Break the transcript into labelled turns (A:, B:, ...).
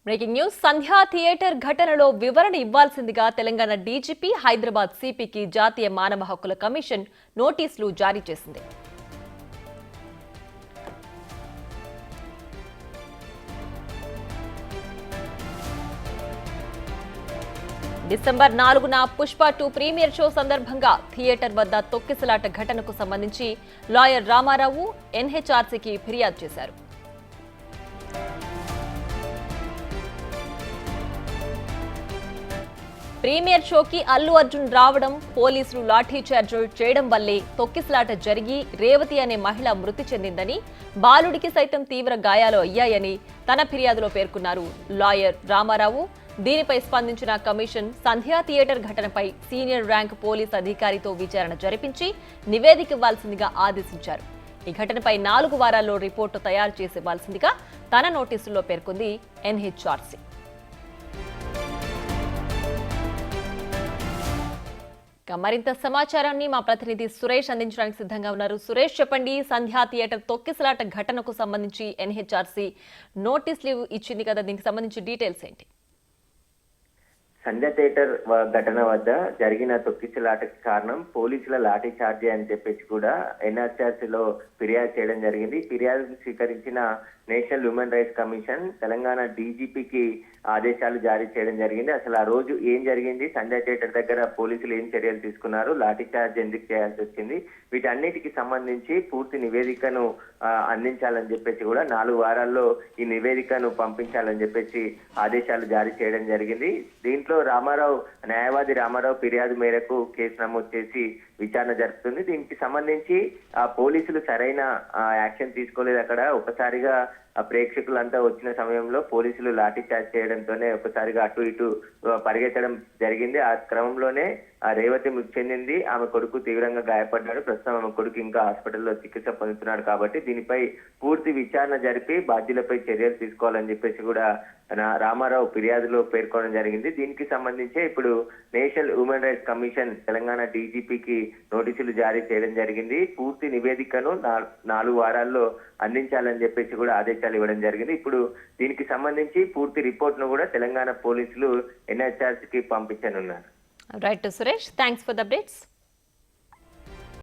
A: Breaking news సంధ్యా theatre ఘటనలో వివరణ ఇవ్వాల్సిందిగా తెలంగాణ డీజీపీ హైదరాబాద్ సిపికి జాతీయ మానవ హక్కుల కమిషన్ నోటీసులు జారీ చేసింది. డిసెంబర్ 4న పుష్ప 2 ప్రీమియర్ షో సందర్భంగా థియేటర్ వద్ద తొక్కిసలాట ఘటనకు సంబంధించి లాయర్ రామారావు ఎన్హెచ్ఆర్సీకి ఫిర్యాదు చేశారు. ప్రీమియర్ షోకి అల్లు అర్జున్ రావడం, పోలీసులు లాఠీచార్జ్ చేయడం వల్లే తొక్కిసలాట జరిగి రేవతి అనే మహిళ మృతి చెందిందని, బాలుడికి సైతం తీవ్ర గాయాలు అయ్యాయని తన ఫిర్యాదులో పేర్కొన్నారు లాయర్ రామారావు. దీనిపై స్పందించిన కమిషన్ సంధ్యా థియేటర్ ఘటనపై సీనియర్ ర్యాంక్ పోలీస్ అధికారితో విచారణ జరిపించి నివేదిక ఇవ్వాల్సిందిగా ఆదేశించారు. ఈ ఘటనపై 4 వారాల్లో రిపోర్టు తయారు చేసివ్వాల్సిందిగా తన నోటీసుల్లో పేర్కొంది ఎన్హెచ్ఆర్సీ. మరింత సమాచారాన్ని మా ప్రతినిధి సురేష్ అందించడానికి సిద్ధంగా ఉన్నారు. సురేష్, చెప్పండి, సంధ్యా థియేటర్ తొక్కిసలాట ఘటనకు సంబంధించి ఎన్హెచ్ఆర్సీ నోటీసులు ఇచ్చింది కదా, దీనికి సంబంధించి డీటెయిల్స్ ఏంటి?
B: సంధ్యా థియేటర్ ఘటన వద్ద జరిగిన తొక్కిసలాటకి కారణం పోలీసుల లాఠీ చార్జీ అని చెప్పేసి కూడా ఎన్హెచ్ఆర్సీలో ఫిర్యాదు చేయడం జరిగింది. ఫిర్యాదు స్వీకరించిన National Human Rights Commission Telangana డీజీపీకి ఆదేశాలు జారీ చేయడం జరిగింది. అసలు ఆ రోజు ఏం జరిగింది, సంధ్యా థియేటర్ దగ్గర పోలీసులు ఏం చర్యలు తీసుకున్నారు, లాఠీ చార్జ్ ఎందుకు చేయాల్సి వచ్చింది, వీటన్నిటికి సంబంధించి పూర్తి నివేదికను అందించాలని చెప్పేసి కూడా 4 వారాల్లో ఈ నివేదికను పంపించాలని చెప్పేసి ఆదేశాలు జారీ చేయడం జరిగింది. దీంట్లో న్యాయవాది రామారావు ఫిర్యాదు మేరకు కేసు నమోదు చేసి విచారణ జరుపుతుంది. దీనికి సంబంధించి పోలీసులు సరైన యాక్షన్ తీసుకోలేదు. అక్కడ ఒకసారిగా ప్రేక్షకులంతా వచ్చిన సమయంలో పోలీసులు లాఠీ చార్జ్ చేయడంతోనే ఒకసారిగా అటు ఇటు పరిగెత్తడం జరిగింది. ఆ క్రమంలోనే రేవతి మృతి చెందింది. ఆమె కొడుకు తీవ్రంగా గాయపడ్డాడు. ప్రస్తుతం ఆమె కొడుకు ఇంకా హాస్పిటల్లో చికిత్స పొందుతున్నాడు. కాబట్టి దీనిపై పూర్తి విచారణ జరిపి బాధ్యులపై చర్యలు తీసుకోవాలని చెప్పేసి కూడా రామారావు ఫిర్యాదులో పేర్కొనడం జరిగింది. దీనికి సంబంధించి ఇప్పుడు National Human Rights Commission Telangana డీజీపీకి నోటీసులు జారీ చేయడం జరిగింది. పూర్తి నివేదికను 4 వారాల్లో అందించాలని చెప్పేసి కూడా ఆదేశాలు ఇవ్వడం జరిగింది. ఇప్పుడు దీనికి సంబంధించి పూర్తి రిపోర్ట్ ను కూడా తెలంగాణ పోలీసులు ఎన్హెచ్ఆర్సీకి పంపించనున్నారు.
A: Right Suresh, thanks for the updates.